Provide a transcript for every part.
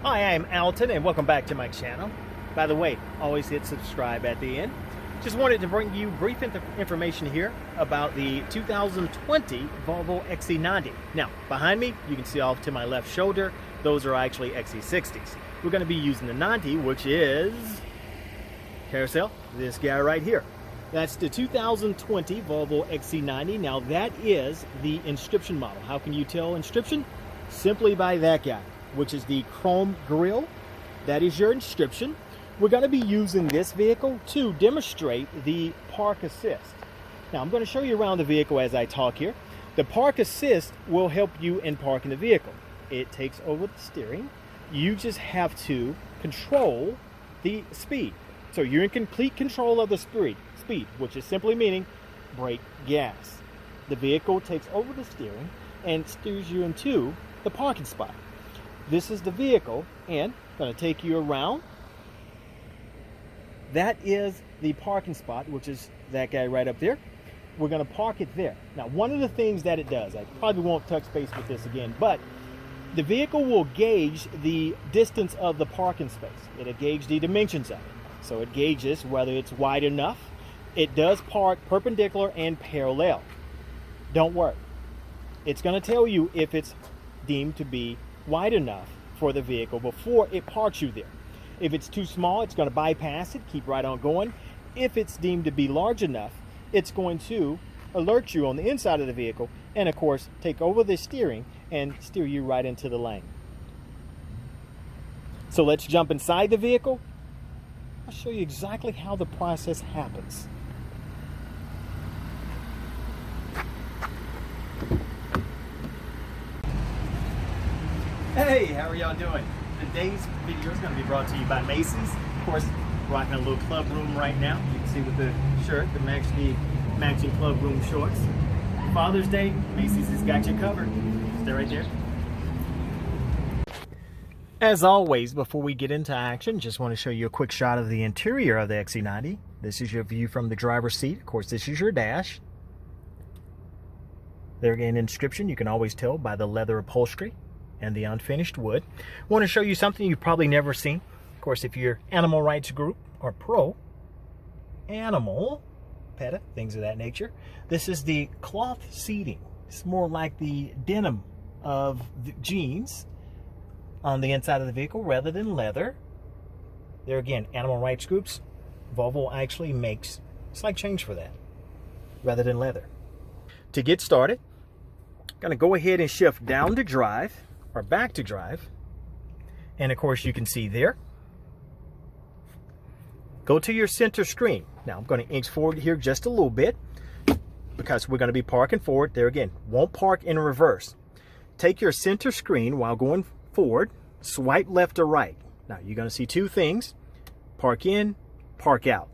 Hi, I'm Alton and welcome back to my channel. By the way, always hit subscribe at the end. Just wanted to bring you brief information here about the 2020 Volvo XC90. Now, behind me, you can see off to my left shoulder, those are actually XC60s. We're going to be using the 90, which is, carousel, this guy right here. That's the 2020 Volvo XC90. Now that is the inscription model. How can you tell inscription? Simply by that guy, which is the chrome grille. That is your inscription. We're going to be using this vehicle to demonstrate the park assist. Now I'm going to show you around the vehicle as I talk here. The park assist will help you in parking the vehicle. It takes over the steering. You just have to control the speed. So you're in complete control of the speed, which is simply meaning brake, gas. The vehicle takes over the steering and steers you into the parking spot. This is the vehicle, and I'm going to take you around. That is the parking spot, which is that guy right up there. We're going to park it there. Now, one of the things that it does, I probably won't touch base with this again, but the vehicle will gauge the distance of the parking space. It'll gauge the dimensions of it. So it gauges whether it's wide enough. It does park perpendicular and parallel. Don't worry. It's going to tell you if it's deemed to be wide enough for the vehicle before it parks you there. If it's too small, it's going to bypass it, keep right on going. If it's deemed to be large enough, it's going to alert you on the inside of the vehicle and, of course, take over the steering and steer you right into the lane. So let's jump inside the vehicle. I'll show you exactly how the process happens. Hey, how are y'all doing? Today's video is going to be brought to you by Macy's. Of course, rocking a little club room right now. You can see with the shirt, the matching club room shorts. Father's Day, Macy's has got you covered. Stay right there. As always, before we get into action, just want to show you a quick shot of the interior of the XC90. This is your view from the driver's seat. Of course, this is your dash. There again, inscription, you can always tell by the leather upholstery and the unfinished wood. I want to show you something you've probably never seen. Of course, if you're animal rights group or pro animal, PETA, things of that nature, this is the cloth seating. It's more like the denim of the jeans on the inside of the vehicle rather than leather. There again, animal rights groups, Volvo actually makes slight change for that rather than leather. To get started, I'm going to go ahead and shift down to drive or back to drive, and of course you can see there. Go to your center screen. Now I'm going to inch forward here just a little bit because we're going to be parking forward. There again, won't park in reverse. Take your center screen while going forward, swipe left or right. Now you're going to see two things: park in, park out.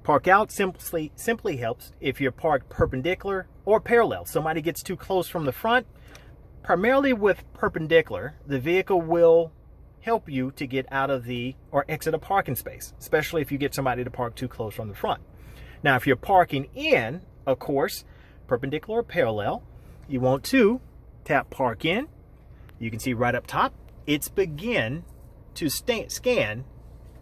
Park out simply helps if you're parked perpendicular or parallel. Somebody gets too close from the front. Primarily with perpendicular, the vehicle will help you to get out of the or exit a parking space, especially if you get somebody to park too close from the front. Now, if you're parking in, of course, perpendicular or parallel, you want to tap park in. You can see right up top, it's begin to scan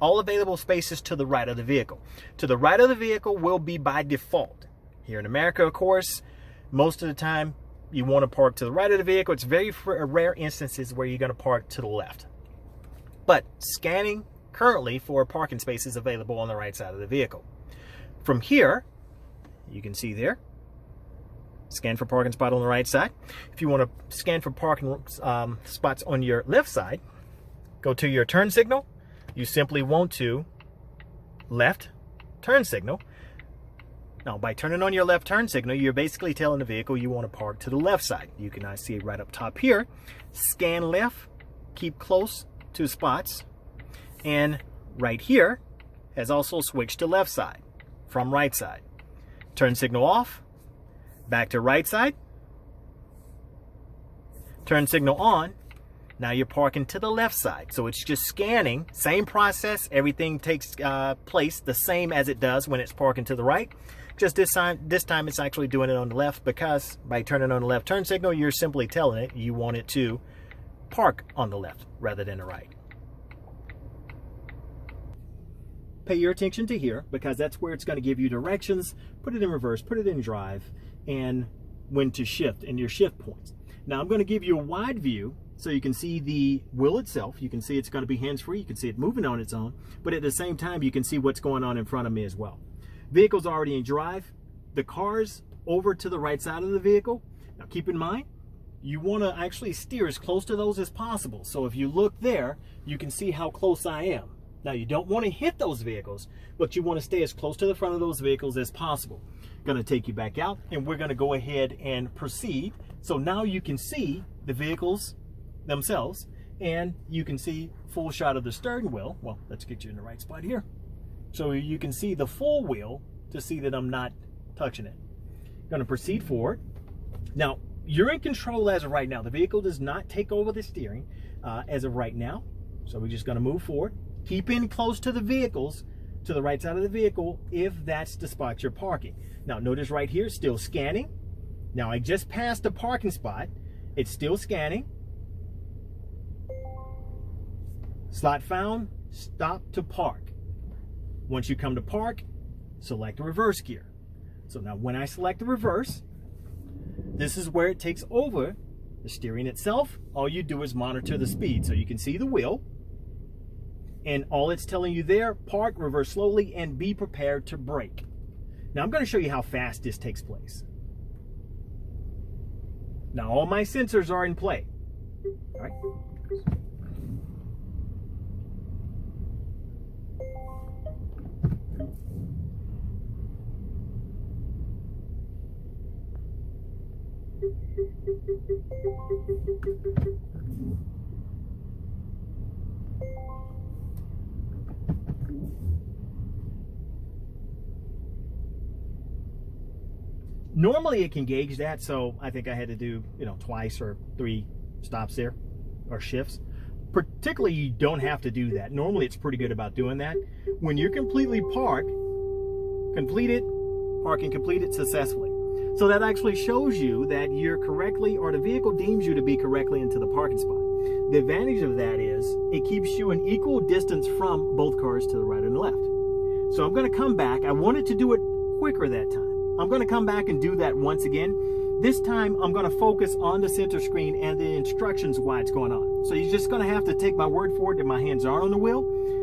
all available spaces to the right of the vehicle. To the right of the vehicle will be by default. Here in America, of course, most of the time, you want to park to the right of the vehicle. It's very rare instances where you're going to park to the left. But scanning currently for parking spaces available on the right side of the vehicle. From here, you can see there, scan for parking spot on the right side. If you want to scan for parking spots on your left side, go to your turn signal. You simply want to left turn signal. Now, by turning on your left turn signal, you're basically telling the vehicle you want to park to the left side. You can see it right up top here. Scan left, keep close to spots. And right here has also switched to left side from right side. Turn signal off, back to right side. Turn signal on. Now you're parking to the left side. So it's just scanning, same process. Everything takes place the same as it does when it's parking to the right. Just this time it's actually doing it on the left, because by turning on the left turn signal, you're simply telling it you want it to park on the left rather than the right. pay your attention to here, because that's where it's going to give you directions, put it in reverse, put it in drive, and when to shift and your shift points. Now I'm going to give you a wide view so you can see the wheel itself. You can see it's going to be hands-free. You can see it moving on its own, but at the same time you can see what's going on in front of me as well. Vehicle's already in drive. The car's over to the right side of the vehicle. Now keep in mind, you want to actually steer as close to those as possible. So if you look there, you can see how close I am. Now you don't want to hit those vehicles, but you want to stay as close to the front of those vehicles as possible. Going to take you back out, and we're going to go ahead and proceed. So now you can see the vehicles themselves, and you can see full shot of the steering wheel. Well, let's get you in the right spot here. So you can see the full wheel to see that I'm not touching it. Going to proceed forward. Now, you're in control as of right now. The vehicle does not take over the steering as of right now. So we're just going to move forward. Keep in close to the vehicles, to the right side of the vehicle, if that's the spot you're parking. Now, notice right here, still scanning. Now, I just passed a parking spot. It's still scanning. Slot found, stop to park. Once you come to park, select the reverse gear. So now when I select the reverse, this is where it takes over the steering itself. All you do is monitor the speed. So you can see the wheel, and all it's telling you there, park, reverse slowly, and be prepared to brake. Now I'm going to show you how fast this takes place. Now all my sensors are in play. All right. Normally it can gauge that, so I think I had to do, twice or 3 stops there, or shifts. Particularly, you don't have to do that. Normally it's pretty good about doing that. When you're completely parked, parking completed successfully. So that actually shows you that you're correctly, or the vehicle deems you to be correctly into the parking spot. The advantage of that is it keeps you an equal distance from both cars to the right and the left. So I'm going to come back. I wanted to do it quicker that time. I'm going to come back and do that once again. This time I'm going to focus on the center screen and the instructions why it's going on. So you're just going to have to take my word for it that my hands are on the wheel.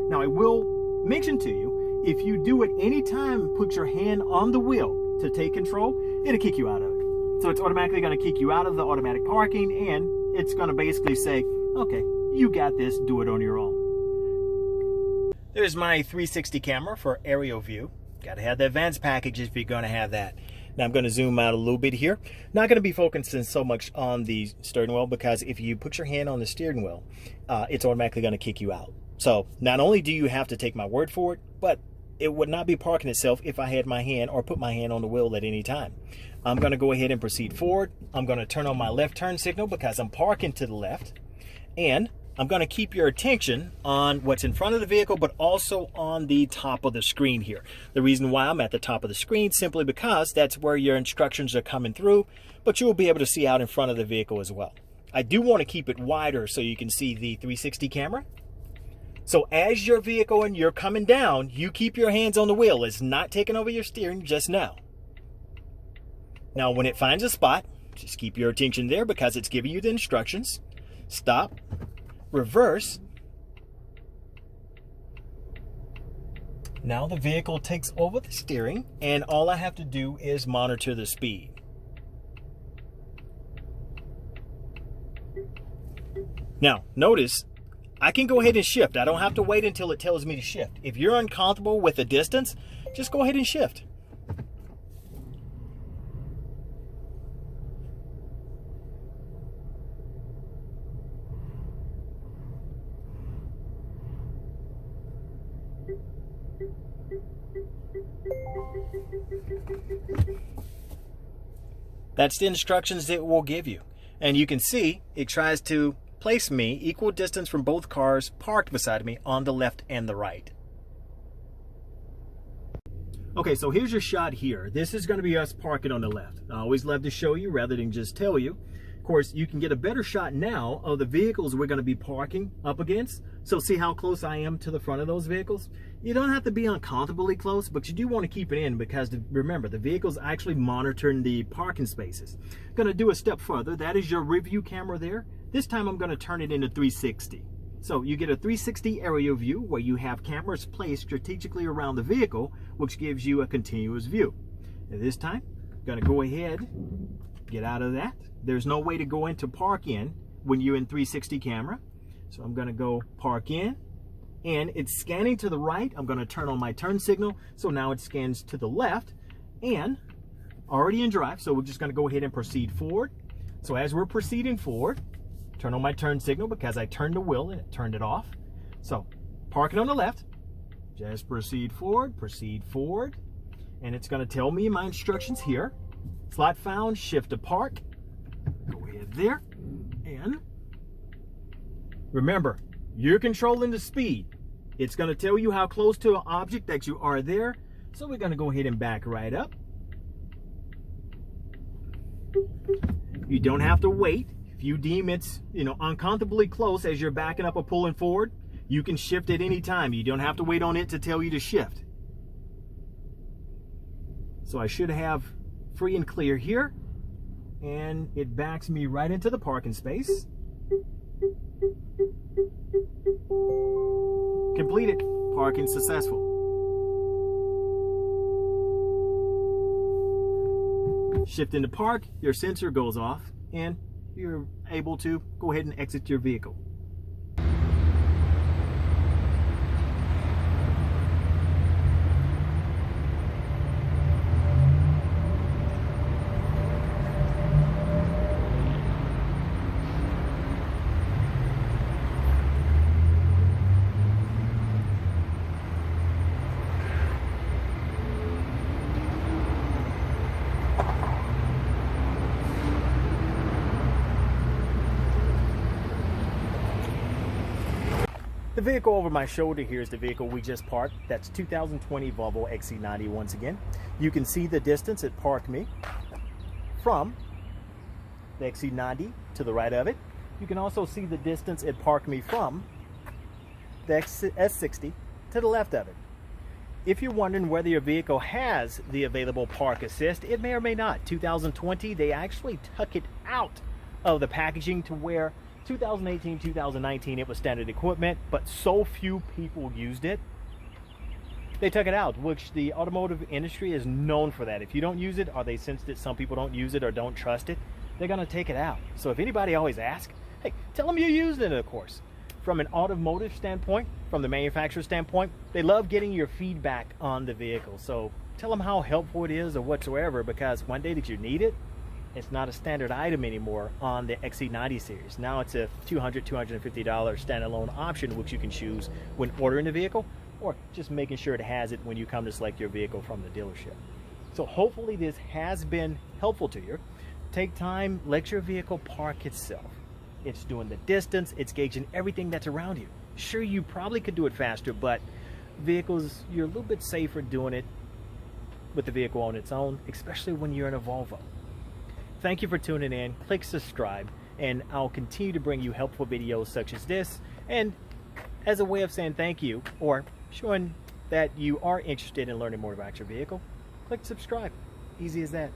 Now I will mention to you, if you do it anytime, put your hand on the wheel to take control, it'll kick you out of it. So it's automatically going to kick you out of the automatic parking, and it's going to basically say, okay, you got this, do it on your own. There's my 360 camera for aerial view. Got to have the advanced package if you're going to have that. Now I'm going to zoom out a little bit here. Not going to be focusing so much on the steering wheel, because if you put your hand on the steering wheel, it's automatically going to kick you out. So not only do you have to take my word for it, but it would not be parking itself if I had my hand or put my hand on the wheel at any time. I'm going to go ahead and proceed forward. I'm going to turn on my left turn signal because I'm parking to the left. And I'm going to keep your attention on what's in front of the vehicle, but also on the top of the screen here. The reason why I'm at the top of the screen, simply because that's where your instructions are coming through, but you will be able to see out in front of the vehicle as well. I do want to keep it wider so you can see the 360 camera. So as your vehicle and you're coming down, you keep your hands on the wheel. It's not taking over your steering just now. Now when it finds a spot, just keep your attention there because it's giving you the instructions. Stop. Reverse. Now the vehicle takes over the steering, and all I have to do is monitor the speed. Now notice I can go ahead and shift. I don't have to wait until it tells me to shift. If you're uncomfortable with the distance, just go ahead and shift. That's the instructions it will give you. And you can see it tries to place me equal distance from both cars parked beside me on the left and the right. Okay, so here's your shot here. This is going to be us parking on the left. I always love to show you rather than just tell you. Of course, you can get a better shot now of the vehicles we're going to be parking up against. So see how close I am to the front of those vehicles? You don't have to be uncomfortably close, but you do want to keep it in because remember, the vehicle's actually monitoring the parking spaces. Going to do a step further. That is your rear view camera there. This time I'm going to turn it into 360. So you get a 360 area view where you have cameras placed strategically around the vehicle, which gives you a continuous view. And this time, I'm going to go ahead, get out of that. There's no way to go into park in when you're in 360 camera. So I'm going to go park in, and it's scanning to the right. I'm going to turn on my turn signal. So now it scans to the left and already in drive. So we're just going to go ahead and proceed forward. So as we're proceeding forward, turn on my turn signal because I turned the wheel and it turned it off. So park it on the left, just proceed forward, and it's going to tell me my instructions here. Slot found, shift to park, go ahead there, and remember, you're controlling the speed. It's going to tell you how close to an object that you are there. So we're going to go ahead and back right up. You don't have to wait. If you deem it's, uncomfortably close as you're backing up or pulling forward, you can shift at any time. You don't have to wait on it to tell you to shift. So I should have free and clear here, and it backs me right into the parking space. Completed. Parking successful. Shift into park, your sensor goes off, and you're able to go ahead and exit your vehicle. The vehicle over my shoulder here is the vehicle we just parked. That's 2020 Volvo XC90 once again. You can see the distance it parked me from the XC90 to the right of it. You can also see the distance it parked me from the S60 to the left of it. If you're wondering whether your vehicle has the available park assist, it may or may not. 2020, they actually took it out of the packaging to where 2018, 2019, it was standard equipment, but so few people used it. They took it out, which the automotive industry is known for that. If you don't use it, or they sense that some people don't use it or don't trust it, they're going to take it out. So if anybody always asks, hey, tell them you used it, of course. From an automotive standpoint, from the manufacturer standpoint, they love getting your feedback on the vehicle. So tell them how helpful it is or whatsoever, because one day that you need it, it's not a standard item anymore on the XC90 series. Now it's a $200, $250 standalone option, which you can choose when ordering the vehicle, or just making sure it has it when you come to select your vehicle from the dealership. So hopefully this has been helpful to you. Take time, let your vehicle park itself. It's doing the distance, it's gauging everything that's around you. Sure, you probably could do it faster, but vehicles, you're a little bit safer doing it with the vehicle on its own, especially when you're in a Volvo. Thank you for tuning in. Click subscribe, and I'll continue to bring you helpful videos such as this. And as a way of saying thank you, or showing that you are interested in learning more about your vehicle, click subscribe. Easy as that.